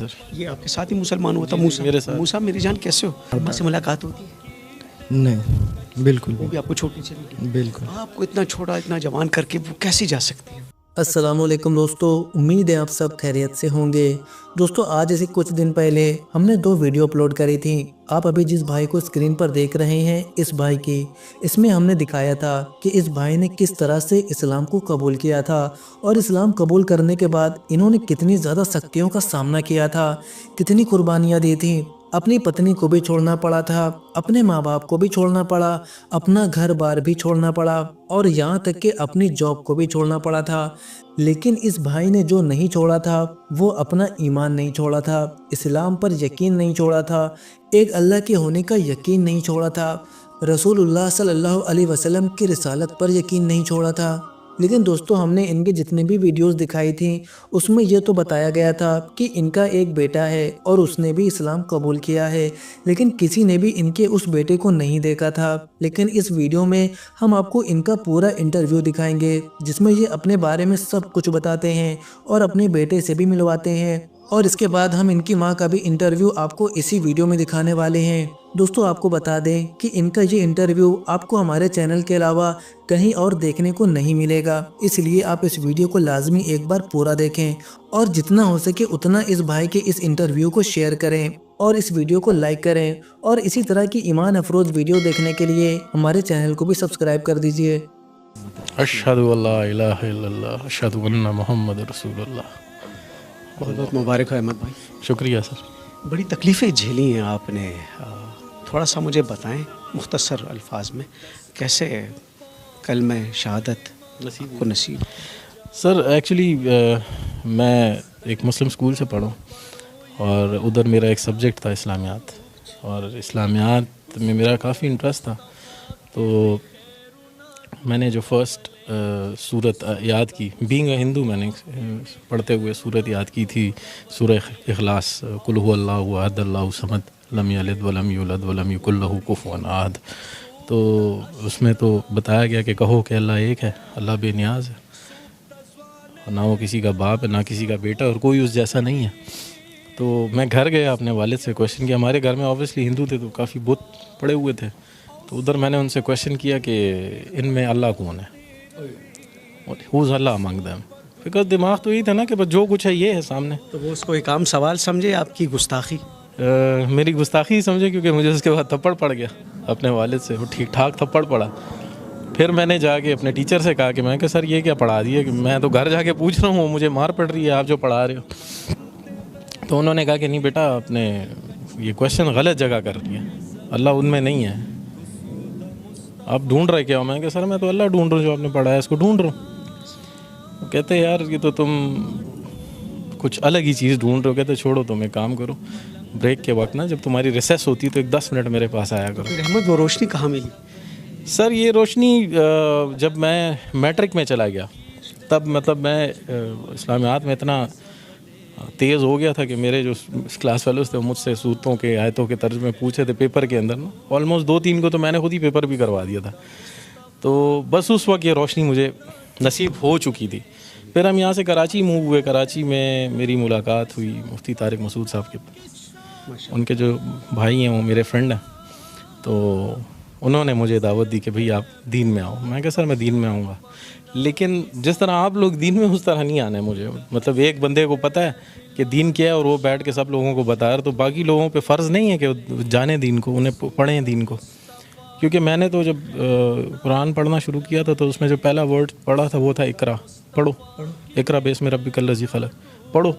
Sir. ये आपके साथ ही मुसलमान हुआ था मूसा? मेरे साथ। मूसा मेरी जान कैसे हो? अब्बा से मुलाकात होती है? नहीं, बिल्कुल वो भी आपको छोटी चली गई? बिल्कुल। आपको इतना छोटा इतना जवान करके वो कैसे जा सकती है? अस्सलामुअलैकुम दोस्तों, उम्मीद है आप सब खैरियत से होंगे। दोस्तों आज से कुछ दिन पहले हमने 2 वीडियो अपलोड करी थी। आप अभी जिस भाई को स्क्रीन पर देख रहे हैं इस भाई की, इसमें हमने दिखाया था कि इस भाई ने किस तरह से इस्लाम को कबूल किया था और इस्लाम कबूल करने के बाद इन्होंने कितनी ज़्यादा सख्तियों का सामना किया था, कितनी कुर्बानियाँ दी थी। अपनी पत्नी को भी छोड़ना पड़ा था, अपने माँ बाप को भी छोड़ना पड़ा, अपना घर बार भी छोड़ना पड़ा और यहाँ तक कि अपनी जॉब को भी छोड़ना पड़ा था। लेकिन इस भाई ने जो नहीं छोड़ा था वो अपना ईमान नहीं छोड़ा था, इस्लाम पर यकीन नहीं छोड़ा था, एक अल्लाह के होने का यकीन नहीं छोड़ा था, रसूलुल्लाह सल्लल्लाहु अलैहि वसल्लम की रिसालत पर यकीन नहीं छोड़ा था। लेकिन दोस्तों हमने इनके जितने भी वीडियोस दिखाई थी उसमें यह तो बताया गया था कि इनका एक बेटा है और उसने भी इस्लाम कबूल किया है, लेकिन किसी ने भी इनके उस बेटे को नहीं देखा था। लेकिन इस वीडियो में हम आपको इनका पूरा इंटरव्यू दिखाएंगे जिसमें ये अपने बारे में सब कुछ बताते हैं और अपने बेटे से भी मिलवाते हैं और इसके बाद हम इनकी माँ का भी इंटरव्यू आपको इसी वीडियो में दिखाने वाले हैं। दोस्तों आपको बता दें कि इनका ये इंटरव्यू आपको हमारे चैनल के अलावा कहीं और देखने को नहीं मिलेगा, इसलिए आप इस वीडियो को लाजमी एक बार पूरा देखें और जितना हो सके उतना इस भाई के इस इंटरव्यू को शेयर करें और इस वीडियो को लाइक करें और इसी तरह की ईमान अफरोज वीडियो देखने के लिए हमारे चैनल को भी सब्सक्राइब कर दीजिए। अशहदु अल्ला इलाहा इल्लल्लाह अशहदु अन्ना मुहम्मद रसूलुल्लाह। बहुत बहुत मुबारक है अहमद भाई। शुक्रिया सर। बड़ी तकलीफ़ें झेली हैं आपने, थोड़ा सा मुझे बताएं मुख्तसर अल्फाज में कैसे कलमा शहादत को नसीब? सर एक्चुअली मैं एक मुस्लिम स्कूल से पढ़ा और उधर मेरा एक सब्जेक्ट था इस्लामियात, और इस्लामियात में मेरा काफ़ी इंटरेस्ट था। तो मैंने जो फर्स्ट सूरत याद की, बीइंग अ हिंदू, मैंने पढ़ते हुए सूरत याद की थी, सूरह इखलास, कुल हु अल्लाहु अहद अल्लाहु समद लम यलिद वलम यूलद वलम यकुल लहू कुफुवन अहद। तो उसमें तो बताया गया कि कहो कि अल्लाह एक है, अल्लाह बेनियाज है, ना वो किसी का बाप है ना किसी का बेटा, और कोई उस जैसा नहीं है। तो मैं घर गया, अपने वालिद से क्वेश्चन किया। हमारे घर में ऑब्वियसली हिंदू थे तो काफ़ी बुत पड़े हुए थे, तो उधर मैंने उनसे क्वेश्चन किया कि इनमें अल्लाह कौन है, who's Allah among them. Because दिमाग तो यही था ना कि बस जो कुछ है ये है सामने। तो वो उसको एक आम सवाल समझे, आपकी गुस्ताखी? मेरी गुस्ताखी ही समझे, क्योंकि मुझे उसके बाद थप्पड़ पड़ गया अपने वालिद से, वो ठीक ठाक थप्पड़ पड़ा। फिर मैंने जाके अपने टीचर से कहा कि मैं कि सर ये क्या पढ़ा दिया, कि मैं तो घर जाके पूछ रहा हूँ, मुझे मार पड़ रही है, आप जो पढ़ा रहे हो। तो उन्होंने कहा कि नहीं बेटा, आपने ये क्वेश्चन गलत जगह कर रही है, अल्लाह उनमें नहीं है, आप ढूंढ रहे क्या हो? मैं कि सर मैं तो अल्लाह ढूंढ रहा हूँ, जो आपने पढ़ा है इसको ढूंढ रहा हूँ। कहते हैं यार ये तो तुम कुछ अलग ही चीज़ ढूंढ रहे हो। कहते छोड़ो, तुम एक काम करो, ब्रेक के वक्त ना जब तुम्हारी रिसेस होती है तो एक 10 मिनट मेरे पास आया करो। फिर अहमद वो रोशनी कहाँ मिली? सर ये रोशनी जब मैं मैट्रिक में चला गया तब मतलब मैं इस्लामियात में इतना तेज़ हो गया था कि मेरे जो क्लास फेलोज थे वो मुझसे सूरतों के आयतों के तर्ज में पूछे थे पेपर के अंदर ना, ऑलमोस्ट 2-3 को तो मैंने खुद ही पेपर भी करवा दिया था। तो बस उस वक्त ये रोशनी मुझे नसीब हो चुकी थी। फिर हम यहाँ से कराची मूव हुए। कराची में मेरी मुलाकात हुई मुफ्ती तारिक मसूद साहब के, उनके जो भाई हैं वो मेरे फ्रेंड हैं। तो उन्होंने मुझे दावत दी कि भाई आप दीन में आओ। मैं कहा सर मैं दीन में आऊँगा, लेकिन जिस तरह आप लोग दीन में उस तरह नहीं आना है मुझे। मतलब एक बंदे को पता है कि दीन क्या है और वो बैठ के सब लोगों को बता रहा, तो बाकी लोगों पे फ़र्ज़ नहीं है कि जाने दीन को, उन्हें पढ़ें दीन को। क्योंकि मैंने तो जब कुरान पढ़ना शुरू किया था तो उसमें जो पहला वर्ड पढ़ा था वो था इकरा, पढ़ो, इकरा बेस्मि रब्बिकल लज़ी खलक़, पढ़ो।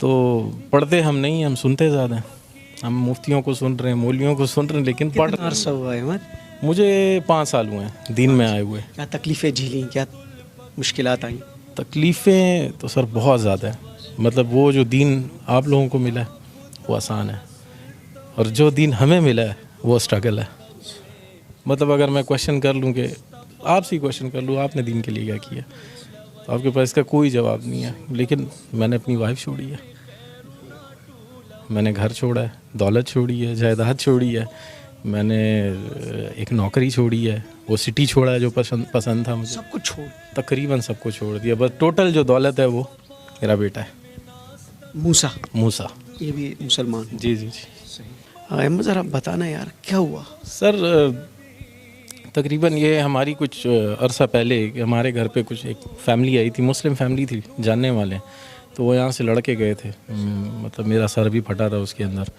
तो पढ़ते हम नहीं, हम सुनते ज़्यादा हैं। हम मुफ्तियों को सुन रहे हैं, मौलवियों को सुन रहे हैं, लेकिन पढ़ अरसा हुआ है अहमद? मुझे 5 साल हुए हैं दीन में आए हुए। क्या तकलीफ़ें झेली, क्या मुश्किलात आई? तकलीफ़ें तो सर बहुत ज़्यादा है। मतलब वो जो दीन आप लोगों को मिला है वो आसान है, और जो दीन हमें मिला है वो स्ट्रगल है। मतलब अगर मैं क्वेश्चन कर लूँ कि आपसे ही क्वेश्चन कर लूँ आपने दीन के लिए क्या किया, तो आपके पास इसका कोई जवाब नहीं है। लेकिन मैंने अपनी वाइफ छोड़ी है, मैंने घर छोड़ा है, दौलत छोड़ी है, जायदाद छोड़ी है, मैंने एक नौकरी छोड़ी है, वो सिटी छोड़ा है जो पसंद था मुझे, सब कुछ छोड़, तकरीबन सबको छोड़ दिया। बस टोटल जो दौलत है वो मेरा बेटा है मूसा। मूसा। ये भी मुसलमान हो? जी जी जी अहमद ज़रा बताना यार क्या हुआ? सर तकरीबन ये हमारी कुछ अरसा पहले हमारे घर पे कुछ एक फैमिली आई थी, मुस्लिम फैमिली थी, जानने वाले, तो वो यहाँ से लड़के गए थे। मतलब मेरा सर भी फटा था उसके अंदर,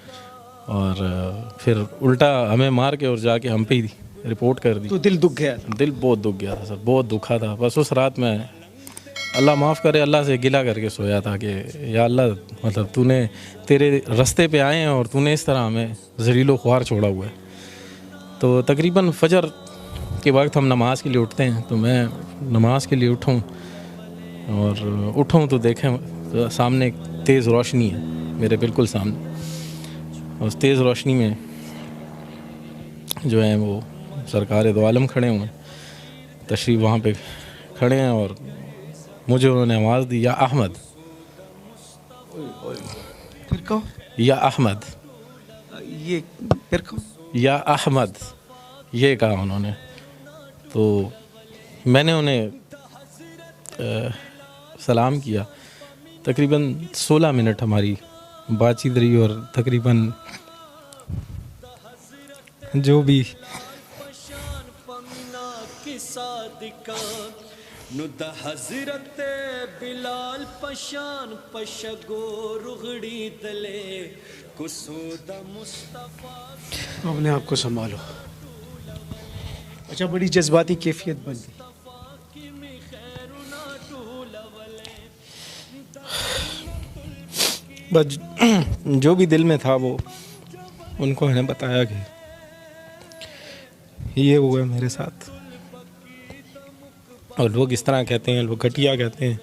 और फिर उल्टा हमें मार के और जाके हम पे ही रिपोर्ट कर दी। तो दिल दुख गया था? दिल बहुत दुख गया था सर, बहुत दुखा था। बस उस रात में अल्लाह माफ़ करे, अल्लाह से गिला करके सोया था कि या अल्लाह, मतलब तूने, तेरे रास्ते पे आए हैं और तूने इस तरह हमें ज़लील व ख्वार छोड़ा हुआ है। तो तकरीबन फजर के वक्त हम नमाज़ के लिए उठते हैं, तो मैं नमाज के लिए उठूँ और उठूँ तो देखें तो सामने एक तेज़ रोशनी है मेरे बिल्कुल सामने। उस तेज़ रोशनी में जो है वो सरकार दो आलम खड़े हुए हैं, तशरीफ़ वहाँ पे खड़े हैं, और मुझे उन्होंने आवाज़ दी, या अहमद। फिर कहो? या अहमद, ये फिर कहो? या अहमद, ये कहा उन्होंने। तो मैंने उन्हें सलाम किया। तकरीबन 16 मिनट हमारी बातचीत रही, और तकरीबन जो भी अपने आप को संभालो। अच्छा, बड़ी जज्बाती कैफियत बन गई। बस जो भी दिल में था वो उनको मैंने बताया कि ये हुआ मेरे साथ। और लोग इस तरह कहते हैं, लोग घटिया कहते हैं,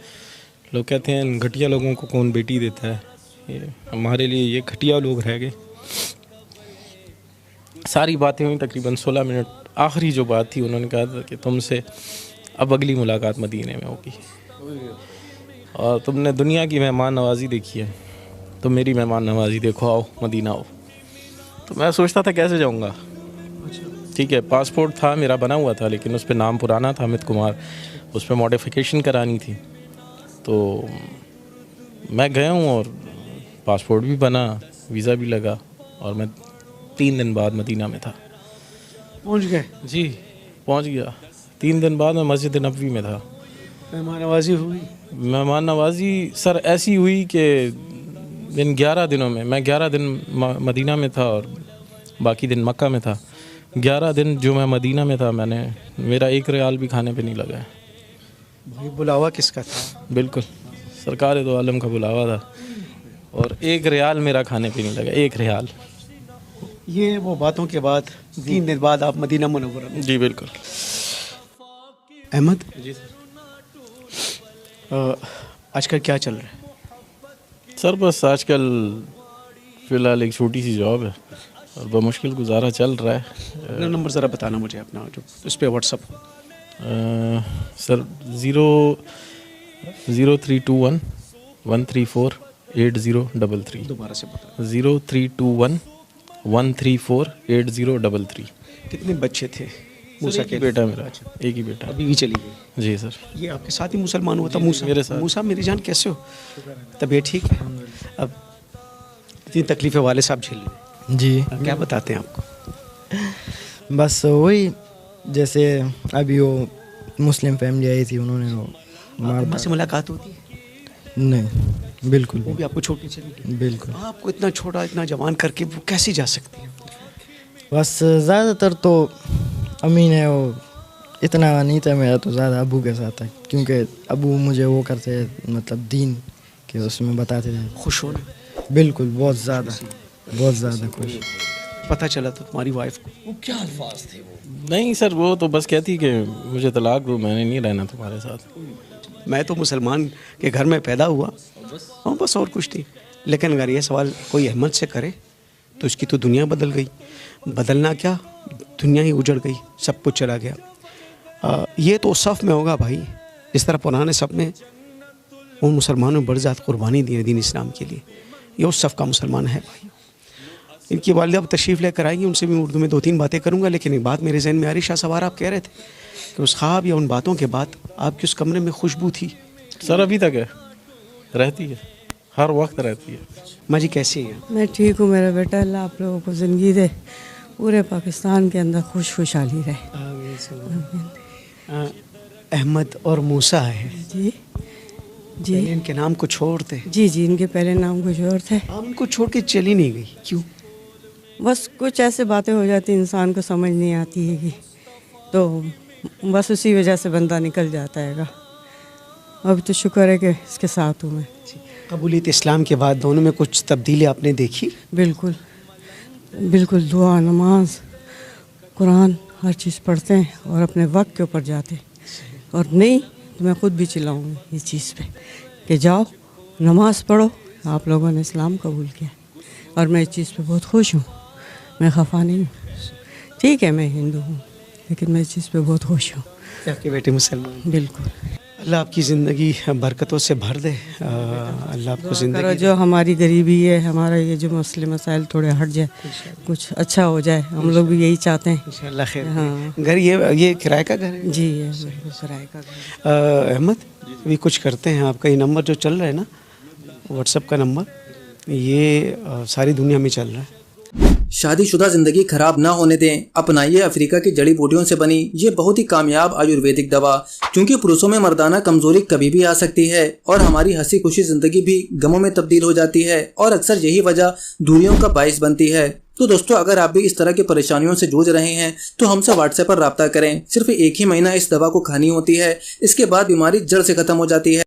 लोग कहते हैं घटिया लोगों को कौन बेटी देता है। ये हमारे लिए ये घटिया लोग रह गए। सारी बातें हुई तकरीबन 16 मिनट। आखिरी जो बात थी, उन्होंने कहा था कि तुमसे अब अगली मुलाकात मदीने में होगी, और तुमने दुनिया की मेहमान नवाजी देखी है, तो मेरी मेहमान नवाजी देखो, आओ मदीना आओ। तो मैं सोचता था कैसे जाऊंगा। ठीक है, पासपोर्ट था मेरा बना हुआ था, लेकिन उस पर नाम पुराना था अमित कुमार, उस पर मॉडिफिकेशन करानी थी। तो मैं गया हूँ और पासपोर्ट भी बना, वीज़ा भी लगा, और मैं 3 दिन बाद मदीना में था। पहुंच गए? जी पहुंच गया। 3 दिन बाद मैं मस्जिद नबवी में था। मेहमान नवाजी हुई? मेहमान नवाजी सर ऐसी हुई कि इन 11 दिनों में, मैं 11 दिन मदीना में था और बाकी दिन मक्का में था। 11 दिन जो मैं मदीना में था, मेरा 1 रियाल भी खाने पे नहीं लगा है। भाई बुलावा किसका था? बिल्कुल सरकार दो आलम का बुलावा था, और 1 रियाल मेरा खाने पे नहीं लगा, 1 रियाल। ये वो बातों के बाद 3 दिन बाद आप मदीना मुनव्वरा में? जी बिल्कुल। अहमद जी आजकल क्या चल रहा है? सर बस आजकल फ़िलहाल एक छोटी सी जॉब है और बमुश्किल गुजारा चल रहा है। अपना नंबर ज़रा बताना मुझे, अपना जो उस पर व्हाट्सअप। सर 0321 134 8033। दोबारा से बता। 0321 134 8033। कितने बच्चे थे? मूसा एक ही बेटा मेरा, एक ही बेटा। अभी भी चली गई? जी सर। ये आपके साथ ही मुसलमान हुआ था मूसा? मेरे साथ। मूसा मेरी जान कैसे हो? तबीयत ठीक है? अब इतनी तकलीफ़ें वाले साहब झेल रहे जी। हैं, क्या बताते हैं आपको? बस वही, जैसे अभी वो मुस्लिम फैमिली आई थी, उन्होंने वो माँ से मुलाकात होती है? नहीं, बिल्कुल वो भी आपको छोटी चली गई? बिल्कुल। आपको इतना छोटा, इतना जवान करके वो कैसे जा सकती है? बस ज़्यादातर तो अम्मी ने वो, इतना नहीं था मेरा, तो ज़्यादा अबू के साथ था, क्योंकि अबू मुझे वो करते, मतलब दीन के उसमें बताते थे। खुश हो ना? बिल्कुल, बहुत ज़्यादा खुश। पता चला तो तुम्हारी वाइफ को वो क्या अल्फाज थे? वो नहीं सर, वो तो बस कहती कि मुझे तलाक दो, मैंने नहीं रहना तुम्हारे साथ। मैं तो मुसलमान के घर में पैदा हुआ, हाँ बस, और कुछ नहीं। लेकिन अगर ये सवाल कोई अहमद से करे तो उसकी तो दुनिया बदल गई। बदलना क्या, दुनिया ही उजड़ गई, सब कुछ चला गया। ये तो सफ़ में होगा भाई, इस तरह पुराने सफ़ में उन मुसलमानों ने बड़ी ज़्यादा कुर्बानी दी है दीन इस्लाम के लिए। ये उस सफ़ का मुसलमान है भाई। इनकी वालिदा अब तशरीफ़ लेकर आएंगी, उनसे भी उर्दू में 2-3 बातें करूँगा। लेकिन एक बात मेरे जहन में आ रही, शाह सवार आप कह रहे थे कि उस ख्वाब या उन बातों के बाद आपकी उस कमरे में खुशबू थी। सर अभी तक है, रहती है, हर वक्त रहती है। माँ जी कैसी हैं? मैं ठीक हूँ मेरा बेटा, अल्लाह आप लोगों को ज़िंदगी दे, पूरे पाकिस्तान के अंदर खुशहाली रहे। अहमद और मूसा है, जी जी पहले इनके नाम कुछ और थे, जी जी, इनके पहले नाम कुछ और थे। आप इनको छोड़ के चली नहीं गई, क्यों? बस कुछ ऐसे बातें हो जाती इंसान को समझ नहीं आती है कि, तो बस उसी वजह से बंदा निकल जाता है। अब तो शुक्र है कि इसके साथ हूँ मैं। कबूलियत इस्लाम के बाद दोनों में कुछ तब्दीली आपने देखी? बिल्कुल बिल्कुल, दुआ, नमाज, कुरान हर चीज़ पढ़ते हैं और अपने वक्त के ऊपर जाते हैं। और नहीं तो मैं ख़ुद भी चिल्लाऊँगी इस चीज़ पे कि जाओ नमाज़ पढ़ो, आप लोगों ने इस्लाम कबूल किया और मैं इस चीज़ पे बहुत खुश हूँ, मैं खफा नहीं हूँ। ठीक है मैं हिंदू हूँ लेकिन मैं इस चीज़ पे बहुत खुश हूँ। आपके बेटे मुसलमान? बिल्कुल। अल्लाह आपकी ज़िंदगी बरकतों से भर दे। अल्लाह आपको करो ज़िंदगी जो हमारी गरीबी है, हमारा ये जो मसले मसाइल थोड़े हट जाए, कुछ अच्छा हो जाए, हम लोग भी यही चाहते हैं। इंशाअल्लाह खैर। हाँ। घर ये किराए का घर है? जी ये बिल्कुल किराए का घर। अहमद अभी कुछ करते हैं, आपका ये नंबर जो चल रहा है ना, व्हाट्सएप का नंबर, ये सारी दुनिया में चल रहा है। शादीशुदा जिंदगी खराब ना होने दें, अपनाइए अफ्रीका की जड़ी बूटियों से बनी ये बहुत ही कामयाब आयुर्वेदिक दवा। क्योंकि पुरुषों में मर्दाना कमजोरी कभी भी आ सकती है और हमारी हंसी खुशी जिंदगी भी गमों में तब्दील हो जाती है और अक्सर यही वजह दूरियों का बाइस बनती है। तो दोस्तों, अगर आप भी इस तरह की परेशानियों से जूझ रहे हैं तो हमसे व्हाट्सएप पर राब्ता करें। सिर्फ 1 ही महीना इस दवा को खानी होती है, इसके बाद बीमारी जड़ से खत्म हो जाती है।